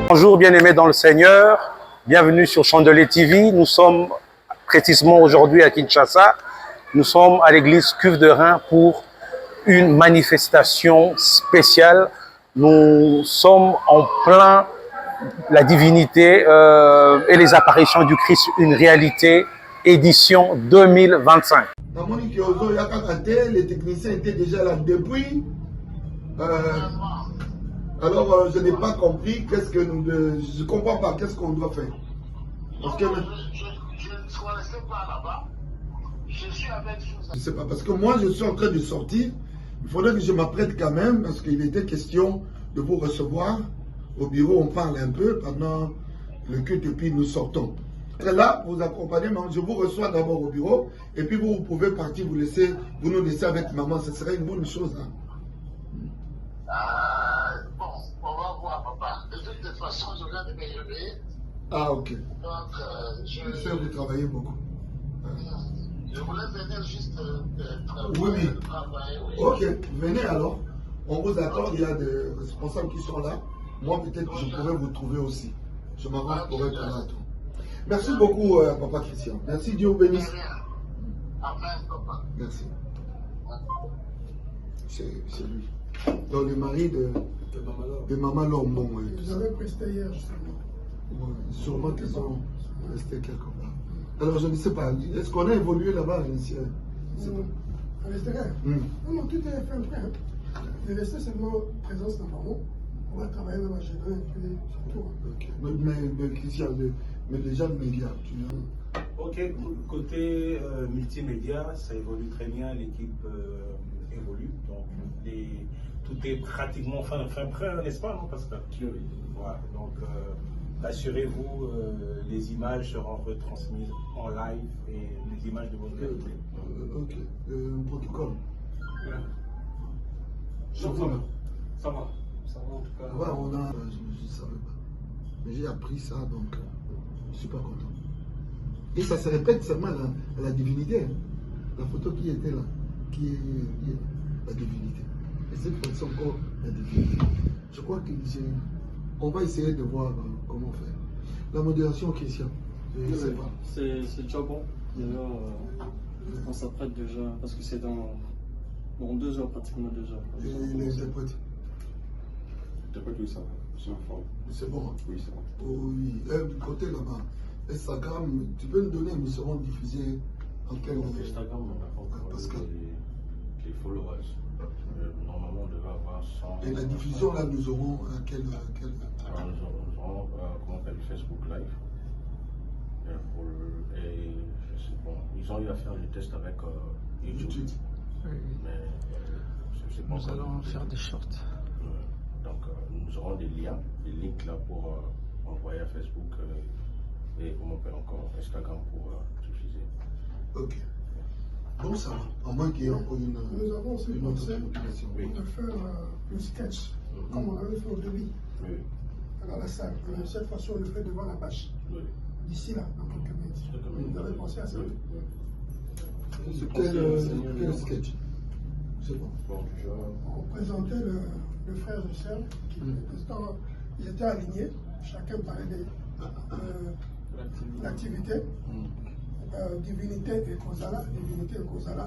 Bonjour bien-aimés dans le Seigneur, bienvenue sur Chandelier TV. Nous sommes précisément aujourd'hui à Kinshasa. Nous sommes à l'église Cuve de Reims pour une manifestation spéciale. Nous sommes en plein la divinité et les apparitions du Christ, une réalité, édition 2025. Les techniciens étaient déjà là depuis. Alors, je n'ai pas compris qu'est-ce que nous... je ne comprends pas qu'est-ce qu'on doit faire. Parce que... Je ne suis pas là-bas. Je suis avec vous. Je ne sais pas, parce que moi, je suis en train de sortir. Il faudrait que je m'apprête quand même, parce qu'il était question de vous recevoir. Au bureau, on parle un peu pendant le culte, et puis nous sortons. Là, vous accompagnez, je vous reçois d'abord au bureau, et puis vous pouvez partir, vous nous laissez avec maman. Ce serait une bonne chose. Hein. Bon, on va voir, papa. De toute façon, je viens de me réveiller. Ah, ok. Donc, je sais que vous travaillez beaucoup. Je voulais venir juste oui. travailler. Oui. Ok, venez alors. On vous attend, il y a des responsables qui sont là. Moi, peut-être que je pourrais vous trouver aussi. Je m'arrange pour être là. Merci beaucoup, Papa Christian. Merci, Dieu vous bénisse. Amen, papa. Merci. C'est lui. Donc, le mari de Maman Lombo. Vous avez presté hier, justement. Ouais, sûrement qu'ils ont resté quelque part. Alors, je ne sais pas. Est-ce qu'on a évolué là-bas, monsieur? À l'extérieur? Non, tout est fait après. Il est resté seulement présence d'appartement. On va travailler dans la génération et puis c'est tout. Ok. Mais Christian, mais déjà le média, tu vois. Ok, côté multimédia, ça évolue très bien, l'équipe évolue, donc tout est pratiquement fin prêt, n'est-ce pas, non, Pascal? Oui. Voilà, donc assurez-vous, les images seront retransmises en live et les images de votre qualité. Ok, protocole. Ouais. Ça va en tout cas. Ouais, on a, je ne savais pas. Mais j'ai appris ça, donc je ne suis pas content. Et ça se répète seulement à la divinité. Hein. La photo qui était là, qui est la divinité. Et cette fois, c'est encore la divinité. Je crois qu'on va essayer de voir comment faire. La modération, Christian, je ne sais pas. C'est déjà bon. D'ailleurs, on s'apprête déjà, parce que c'est dans 2 heures, pratiquement 2 heures. Et les interprètes? Oui, ça va. C'est en forme. C'est bon? Oui, c'est bon. Oh, oui. Du côté là-bas, Instagram, tu peux nous donner, nous serons diffusés en quel moment? Instagram, on n'a pas encore les followers. Normalement, on devrait avoir 100. Et la diffusion, là, nous aurons quel... Alors, nous aurons comment on appelle, Facebook Live. Ils ont eu à faire des tests avec YouTube. Mais c'est bon. Nous allons faire des shorts. Donc, nous aurons des liens, des links là pour envoyer à Facebook et comment on appelle encore Instagram pour diffuser. Ok. Bon, ça va. À moins qu'il y ait encore une. Nous avons aussi pensé de faire un sketch, comme on avait fait au début, dans la salle. Mais cette fois-ci, on le fait devant la bâche. D'ici là, dans quelques minutes. Vous avez pensé à ça? C'est quel sketch? C'est bon. On présentait le frère et sœur qui ils étaient alignés, chacun parlait de l'activité, divinité et causala,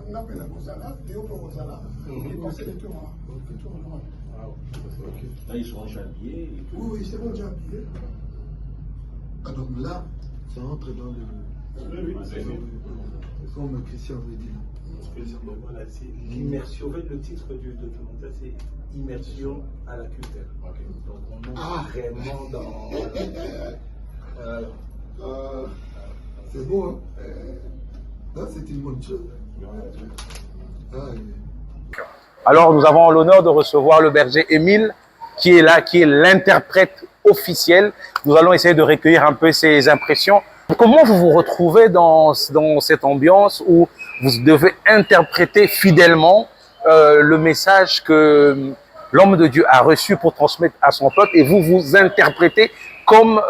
on appelle la causala, et on peut causala, et passer le tour Là, ils seront déjà habillés. Oui, ils seront déjà habillés. Ah, donc là, ça entre dans le. Comme Christian avait dit. Voilà, c'est l'immersion. En fait, le titre du documentaire, c'est Immersion à la culture. Okay. Donc, on est vraiment dans. C'est beau, hein? Là, c'est une bonne chose. Alors, nous avons l'honneur de recevoir le berger Émile, qui est là, qui est l'interprète officiel. Nous allons essayer de recueillir un peu ses impressions. Comment vous vous retrouvez dans cette ambiance où vous devez interpréter fidèlement le message que l'homme de Dieu a reçu pour transmettre à son peuple, et vous vous interprétez comme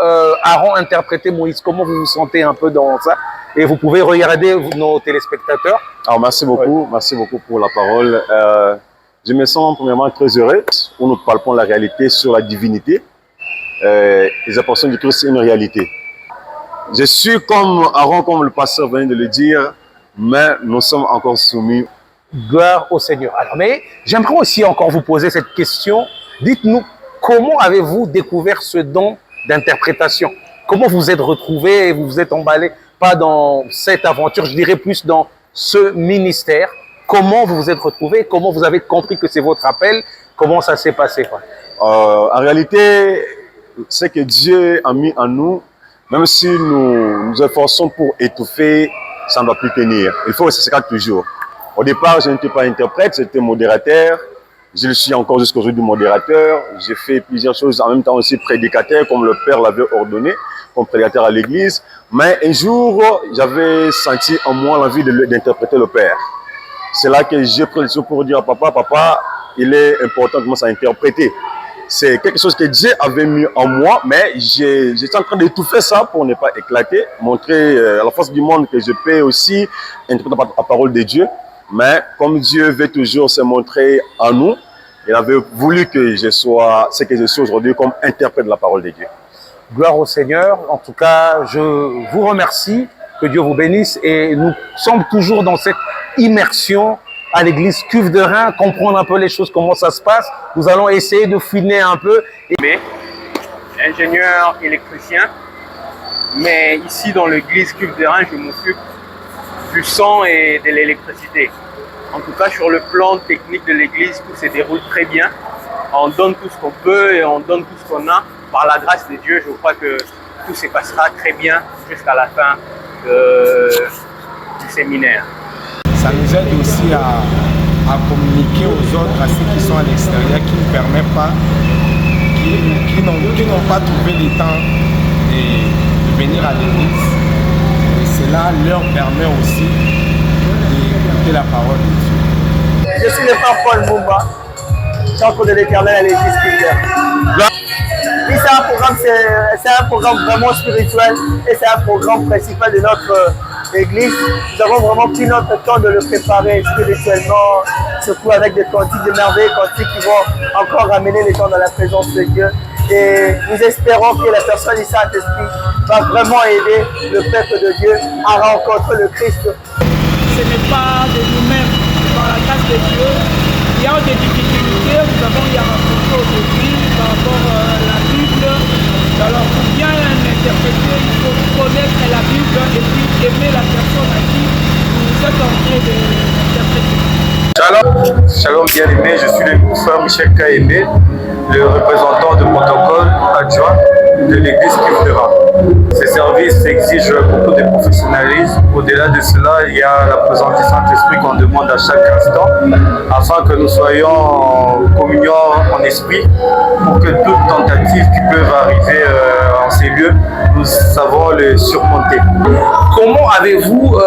Aaron interprétait Moïse? Comment vous vous sentez un peu dans ça? Et vous pouvez regarder nos téléspectateurs. Alors, merci beaucoup pour la parole. Je me sens premièrement très heureux où nous parlons de la réalité sur la divinité. les apportations du Christ, c'est une réalité. Je suis comme Aaron, comme le pasteur venait de le dire, mais nous sommes encore soumis. Gloire au Seigneur. Alors, mais j'aimerais aussi encore vous poser cette question. Dites-nous, comment avez-vous découvert ce don d'interprétation? Comment vous êtes retrouvé et vous vous êtes emballé, pas dans cette aventure, je dirais plus dans ce ministère? Comment vous vous êtes retrouvé? Comment vous avez compris que c'est votre appel? Comment ça s'est passé? En réalité, ce que Dieu a mis en nous, même si nous nous efforçons pour étouffer, ça ne va plus tenir. Il faut rester ça toujours. Au départ, je n'étais pas interprète, j'étais modérateur. Je le suis encore jusqu'à aujourd'hui modérateur. J'ai fait plusieurs choses en même temps aussi prédicateur, comme le Père l'avait ordonné, comme prédicateur à l'église. Mais un jour, j'avais senti en moi l'envie d'interpréter le Père. C'est là que j'ai pris le soin pour dire à papa, papa, il est important de commencer à interpréter. C'est quelque chose que Dieu avait mis en moi, mais j'étais en train d'étouffer ça pour ne pas éclater, montrer à la force du monde que je peux aussi interpréter la parole de Dieu. Mais comme Dieu veut toujours se montrer en nous, il avait voulu que je sois ce que je suis aujourd'hui comme interprète de la parole de Dieu. Gloire au Seigneur. En tout cas, je vous remercie. Que Dieu vous bénisse. Et nous sommes toujours dans cette immersion à l'église Cuve de Reims, comprendre un peu les choses, comment ça se passe. Nous allons essayer de fouiner un peu. Ingénieur électricien, mais ici dans l'église Cuve de Reims, je m'occupe du son et de l'électricité. En tout cas, sur le plan technique de l'église, tout se déroule très bien. On donne tout ce qu'on peut et on donne tout ce qu'on a. Par la grâce de Dieu, je crois que tout se passera très bien jusqu'à la fin du séminaire. Ça nous aide aussi à communiquer aux autres, à ceux qui sont à l'extérieur, qui ne permettent pas, qui n'ont pas trouvé le temps de venir à l'église. Et cela leur permet aussi d'écouter la parole de Dieu. Je suis le frère Paul Mumba, chantre de l'Éternel à l'église Kylian. Oui, c'est un programme vraiment spirituel et c'est un programme principal de notre église. Nous avons vraiment pris notre temps de le préparer spirituellement, surtout avec des cantiques de merveilles, cantiques qui vont encore amener les gens dans la présence de Dieu. Et nous espérons que la personne du Saint-Esprit va vraiment aider le peuple de Dieu à rencontrer le Christ. Ce n'est pas de nous-mêmes, par la grâce de Dieu. Il y a des difficultés, nous avons y rencontré aujourd'hui par rapport à la Bible. Alors pour bien l'interpréter, il faut connaître la Bible et puis aimer la personne à qui vous êtes en train d'interpréter. Shalom, shalom bien-aimé, je suis le frère Michel Kaémé, le représentant de protocole adjoint de l'église Cuve de Reims. Ces services exigent beaucoup de professionnalisme. Au-delà de cela, il y a la présence du Saint-Esprit qu'on demande à chaque instant, afin que nous soyons en communion en esprit, pour que toute tentative qui peut arriver en ces lieux, nous savons le surmonter. Comment avez-vous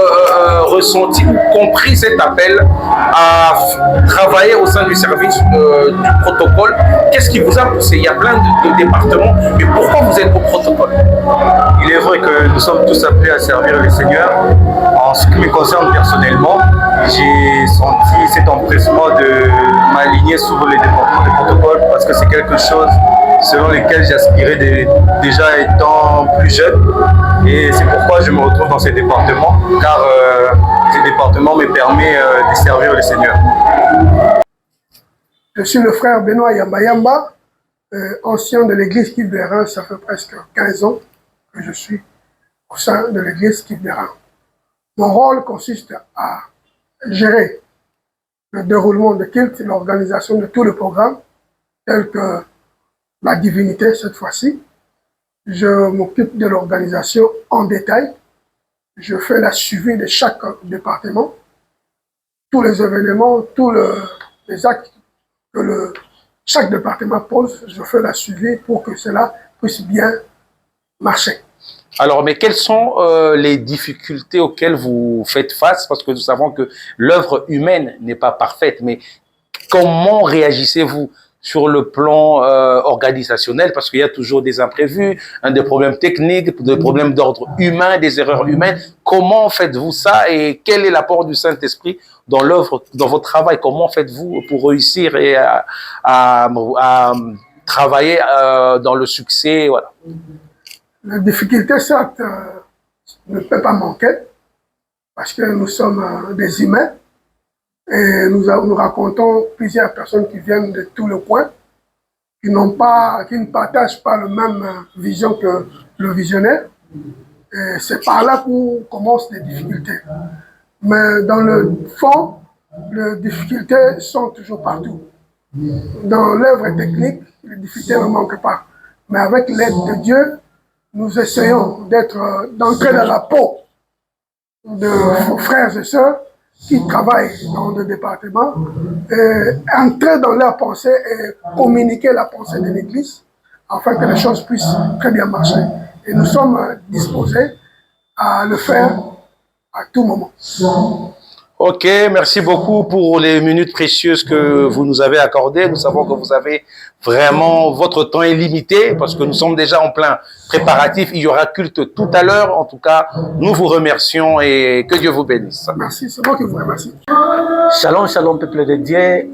ressenti ou compris cet appel à travailler au sein du service du protocole? Qu'est-ce qui vous a poussé? Il y a plein de départements, mais pourquoi vous êtes au protocole? Il est vrai que nous sommes tous appelés à servir le Seigneur. En ce qui me concerne personnellement, j'ai senti cet empressement de m'aligner sur les départements de protocole parce que c'est quelque chose selon lequel j'aspirais déjà étant plus jeune. Et c'est pourquoi je me retrouve dans ces départements, car ces départements me permettent de servir le Seigneur. Je suis le frère Benoît Yamba, ancien de l'église Cuve de Reims. Ça fait presque 15 ans que je suis au sein de l'église Cuve de Reims. Mon rôle consiste à gérer le déroulement de culte, l'organisation de tout le programme, tel que la divinité cette fois-ci. Je m'occupe de l'organisation en détail. Je fais la suivi de chaque département, tous les événements, tous les actes que chaque département pose. Je fais la suivi pour que cela puisse bien marcher. Alors, mais quelles sont les difficultés auxquelles vous faites face? Parce que nous savons que l'œuvre humaine n'est pas parfaite, mais comment réagissez-vous sur le plan organisationnel? Parce qu'il y a toujours des imprévus, des problèmes techniques, des problèmes d'ordre humain, des erreurs humaines. Comment faites-vous ça et quel est l'apport du Saint-Esprit dans l'œuvre, dans votre travail? Comment faites-vous pour réussir et à travailler dans le succès, voilà. La difficulté, certes, ne peut pas manquer, parce que nous sommes des humains, et nous racontons plusieurs personnes qui viennent de tout le coin, qui ne partagent pas la même vision que le visionnaire. Et c'est par là qu'on commence les difficultés. Mais dans le fond, les difficultés sont toujours partout. Dans l'œuvre technique, les difficultés ne manquent pas. Mais avec l'aide de Dieu, nous essayons d'entrer dans la peau de nos frères et sœurs qui travaillent dans le département, et entrer dans leur pensée et communiquer la pensée de l'Église afin que les choses puissent très bien marcher. Et nous sommes disposés à le faire à tout moment. Ok, merci beaucoup pour les minutes précieuses que vous nous avez accordées. Nous savons que vous avez vraiment, votre temps est limité parce que nous sommes déjà en plein préparatif. Il y aura culte tout à l'heure. En tout cas, nous vous remercions et que Dieu vous bénisse. Merci, c'est moi qui vous remercie. Shalom, shalom, peuple de Dieu.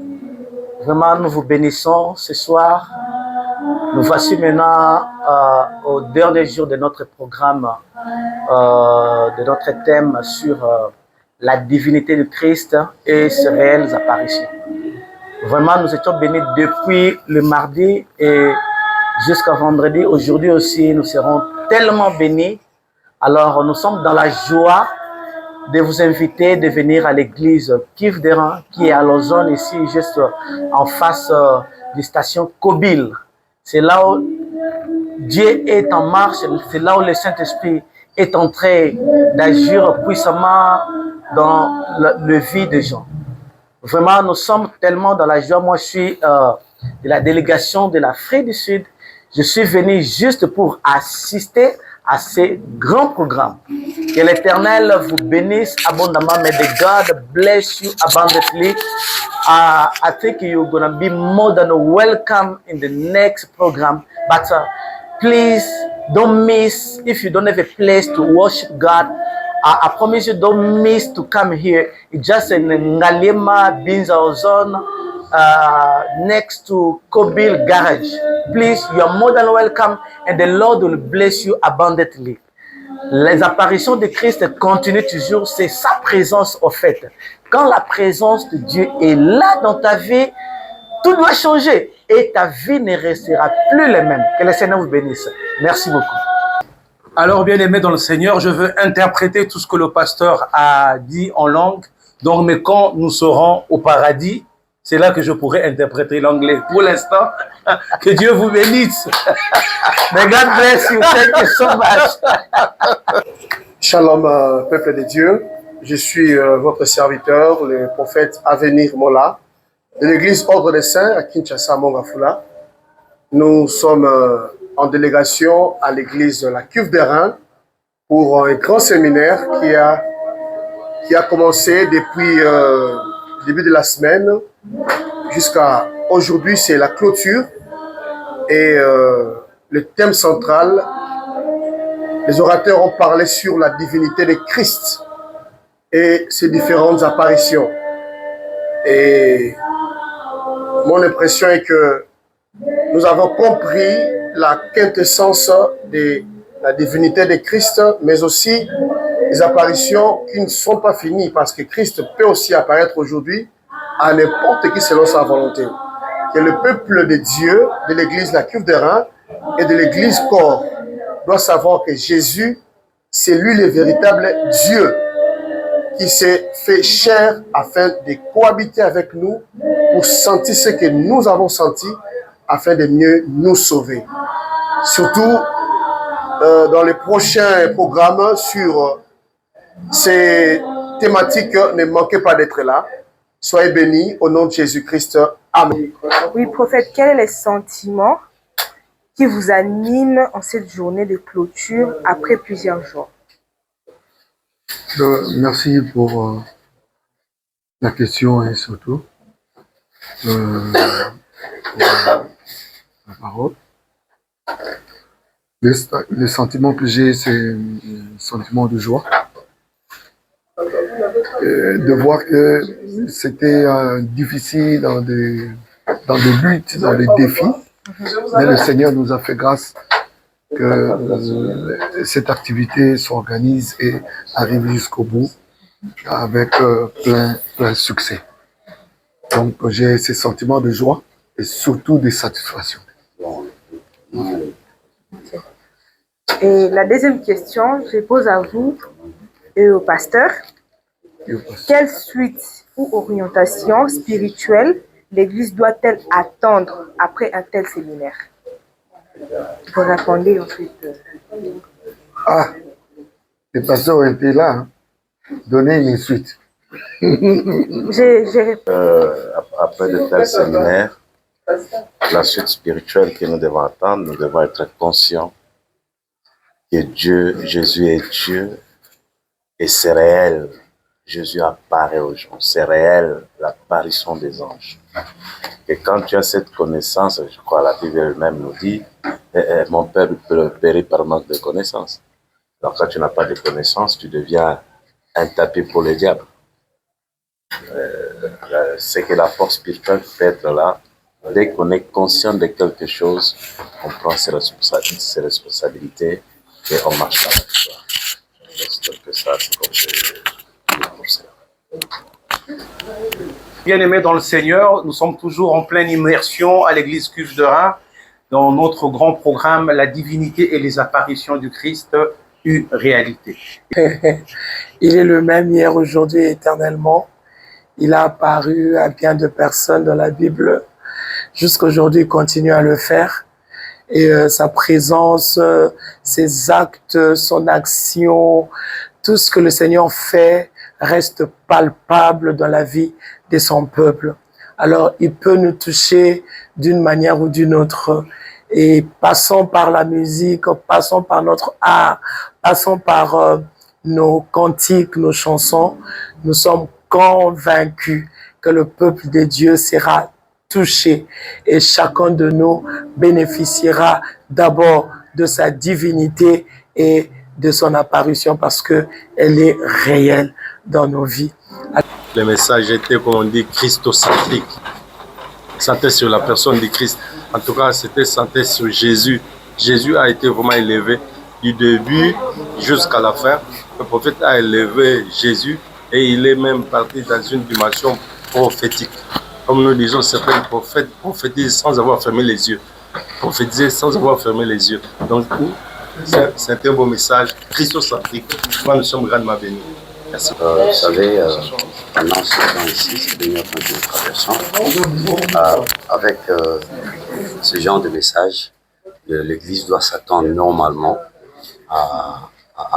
Vraiment, nous vous bénissons ce soir. Nous voici maintenant au dernier jour de notre programme, de notre thème sur la divinité de Christ et ses réelles apparitions. Vraiment, nous étions bénis depuis le mardi et jusqu'à vendredi. Aujourd'hui aussi, nous serons tellement bénis. Alors, nous sommes dans la joie de vous inviter de venir à l'église Kif Deran, qui est à Lausanne, ici, juste en face de station Kobil. C'est là où Dieu est en marche, c'est là où le Saint-Esprit est en train d'agir puissamment dans le vie des gens. Vraiment, nous sommes tellement dans la joie. Moi, je suis de la délégation de l'Afrique du Sud. Je suis venu juste pour assister à ces grands programmes. Que l'Éternel vous bénisse abondamment. May the God bless you abundantly. I think you're going to be more than welcome in the next program. But please don't miss, if you don't have a place to worship God, I promise you don't miss to come here. It's just in Ngalema, Binza Zone, next to Kobil Garage. Please, you are more than welcome and the Lord will bless you abundantly. Les apparitions de Christ continuent toujours, c'est sa présence au fait. Quand la présence de Dieu est là dans ta vie, tout doit changer et ta vie ne restera plus la même. Que le Seigneur vous bénisse. Merci beaucoup. Alors, bien-aimés dans le Seigneur, je veux interpréter tout ce que le pasteur a dit en langue. Donc, mais quand nous serons au paradis, c'est là que je pourrai interpréter l'anglais. Pour l'instant, que Dieu vous bénisse. May God bless you. Thank you so much. Shalom, peuple de Dieu. Je suis votre serviteur, le prophète Avenir Mola, de l'église Ordre des Saints à Kinshasa, Mongafula. Nous sommes en délégation à l'église de la Cuve d'Airain pour un grand séminaire qui a commencé depuis le début de la semaine jusqu'à aujourd'hui. C'est la clôture et le thème central, les orateurs ont parlé sur la divinité de Christ et ses différentes apparitions. Et mon impression est que nous avons compris la quintessence de la divinité de Christ, mais aussi les apparitions qui ne sont pas finies, parce que Christ peut aussi apparaître aujourd'hui à n'importe qui selon sa volonté. Que le peuple de Dieu, de l'église La Cuve d'Airain et de l'église Corps doit savoir que Jésus, c'est lui le véritable Dieu qui s'est fait chair afin de cohabiter avec nous pour sentir ce que nous avons senti afin de mieux nous sauver. Surtout dans les prochains programmes sur ces thématiques, ne manquez pas d'être là. Soyez bénis au nom de Jésus-Christ. Amen. Oui, prophète, quel est le sentiment qui vous anime en cette journée de clôture après plusieurs jours? Merci pour la question et surtout pour la parole. Le sentiment que j'ai, c'est un sentiment de joie. De voir que c'était difficile dans des luttes, dans des défis. Mais le Seigneur nous a fait grâce que cette activité s'organise et arrive jusqu'au bout avec plein succès. Donc j'ai ces sentiments de joie et surtout de satisfaction. Et la deuxième question, je pose à vous et au pasteur. Quelle suite ou orientation spirituelle l'Église doit-elle attendre après un tel séminaire? Vous répondez ensuite. Ah, les pasteurs ont été là, hein. Donner une suite. Après de tels séminaires, la suite spirituelle que nous devons attendre, nous devons être conscients que Jésus est Dieu et c'est réel. Jésus apparaît aux gens, c'est réel l'apparition des anges. Et quand tu as cette connaissance, je crois la Bible elle-même nous dit, mon peuple périt par manque de connaissance. Alors quand tu n'as pas de connaissance, tu deviens un tapis pour le diable. C'est que la force spirituelle peut être là. Dès qu'on est conscient de quelque chose, on prend ses responsabilités et on marche avec toi. C'est que ça, c'est comme je Bien-aimés dans le Seigneur, nous sommes toujours en pleine immersion à l'église Cuves de Reims dans notre grand programme La divinité et les apparitions du Christ, une réalité. Il est le même hier, aujourd'hui et éternellement. Il a apparu à bien de personnes dans la Bible. Jusqu'aujourd'hui, il continue à le faire. Et sa présence, ses actes, son action, tout ce que le Seigneur fait reste palpable dans la vie de son peuple. Alors, il peut nous toucher d'une manière ou d'une autre. Et passons par la musique, passons par notre art, passons par nos cantiques, nos chansons. Nous sommes convaincus que le peuple de Dieu sera touché et chacun de nous bénéficiera d'abord de sa divinité et de son apparition parce qu'elle est réelle dans nos vies. Le message était, comme on dit, christocentrique. Centré sur la personne de Christ. En tout cas, c'était centré sur Jésus. Jésus a été vraiment élevé du début jusqu'à la fin. Le prophète a élevé Jésus et il est même parti dans une dimension prophétique. Comme nous disons, certains prophètes prophétisent sans avoir fermé les yeux. Prophétiser sans avoir fermé les yeux. Donc, c'est un beau message christocentrique. Moi, nous sommes grandement bénis. Merci. Vous savez, pendant ce temps ici, c'est dernière temps que nous traversons, avec ce genre de message, l'Église doit s'attendre normalement à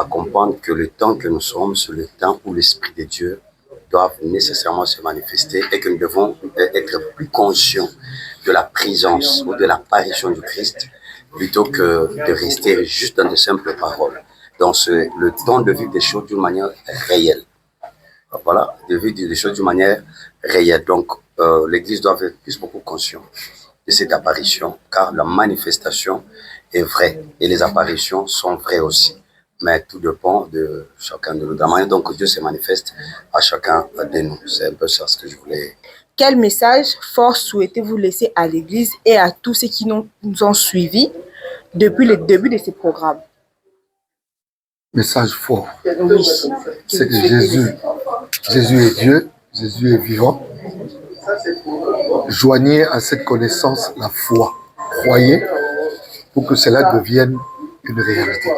comprendre que le temps que nous sommes, c'est le temps où l'Esprit de Dieu doit nécessairement se manifester et que nous devons être plus conscients de la présence ou de l'apparition du Christ plutôt que de rester juste dans de simples paroles. Donc, c'est le temps de vivre des choses d'une manière réelle. Voilà, de vivre des choses d'une manière réelle. Donc, l'Église doit être plus beaucoup consciente de cette apparition, car la manifestation est vraie et les apparitions sont vraies aussi. Mais tout dépend de chacun de nous, de la manière dont Dieu se manifeste à chacun de nous. C'est un peu ça ce que je voulais. Quel message fort souhaitez-vous laisser à l'Église et à tous ceux qui nous ont suivis depuis le début de ces programmes? Message fort. C'est que Jésus est Dieu, Jésus est vivant. Joignez à cette connaissance la foi. Croyez pour que cela devienne une réalité.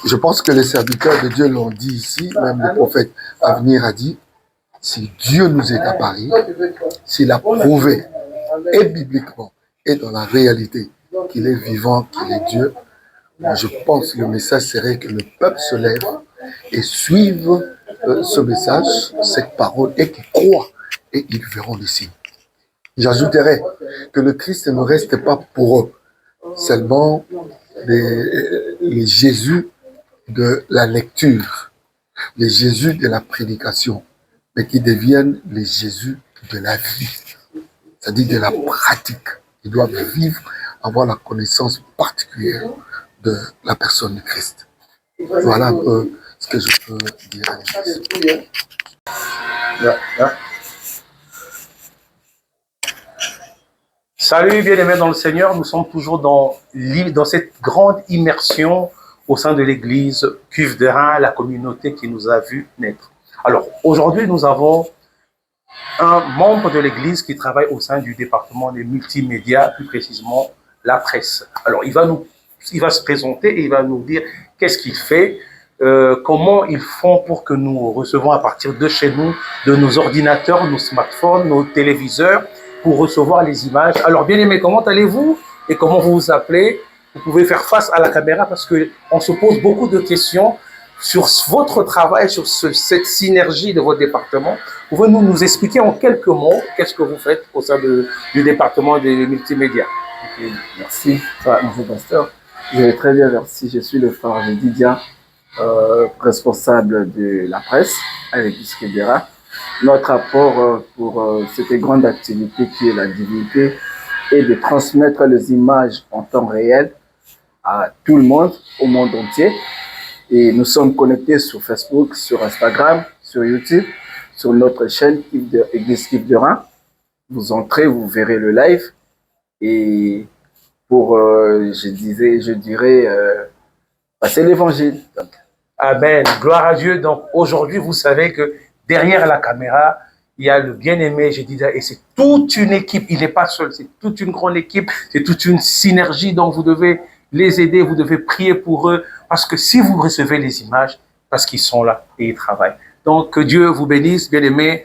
Je pense que les serviteurs de Dieu l'ont dit ici, même le prophète à venir a dit, si Dieu nous est apparu, s'il a prouvé, et bibliquement, et dans la réalité, qu'il est vivant, qu'il est Dieu, je pense que le message serait que le peuple se lève et suive ce message, cette parole, et qu'ils croient, et ils verront les signes. J'ajouterais que le Christ ne reste pas pour eux seulement les Jésus de la lecture, les Jésus de la prédication, mais qui deviennent les Jésus de la vie, c'est-à-dire de la pratique. Ils doivent vivre, avoir la connaissance particulière de la personne de Christ. Voilà un peu ce que je peux dire à l'Église. Salut bien-aimés dans le Seigneur, nous sommes toujours dans cette grande immersion au sein de l'église Cuve de Reims, la communauté qui nous a vu naître. Alors aujourd'hui nous avons un membre de l'église qui travaille au sein du département des multimédias, plus précisément la presse. Alors il va se présenter et il va nous dire qu'est-ce qu'il fait, comment ils font pour que nous recevons à partir de chez nous, de nos ordinateurs, nos smartphones, nos téléviseurs, pour recevoir les images. Alors, bien aimé, comment allez-vous et comment vous vous appelez? Vous pouvez faire face à la caméra parce qu'on se pose beaucoup de questions sur votre travail, sur cette synergie de votre département. Pouvez-vous nous expliquer en quelques mots qu'est-ce que vous faites au sein du département des multimédias? Okay, merci, monsieur pasteur. Je vais très bien, merci. Je suis le frère Didia, responsable de la presse à l'église Cuve de Reims. Notre apport pour cette grande activité qui est la divinité est de transmettre les images en temps réel à tout le monde, au monde entier. Et nous sommes connectés sur Facebook, sur Instagram, sur YouTube, sur notre chaîne Église Cuve de Reims. Vous entrez, vous verrez le live. Et pour, je dirais, passer l'évangile. Amen. Gloire à Dieu. Donc aujourd'hui, vous savez que derrière la caméra, il y a le bien-aimé Jedida et c'est toute une équipe. Il n'est pas seul, c'est toute une grande équipe, c'est toute une synergie. Donc vous devez les aider, vous devez prier pour eux. Parce que si vous recevez les images, parce qu'ils sont là et ils travaillent. Donc que Dieu vous bénisse, bien-aimés.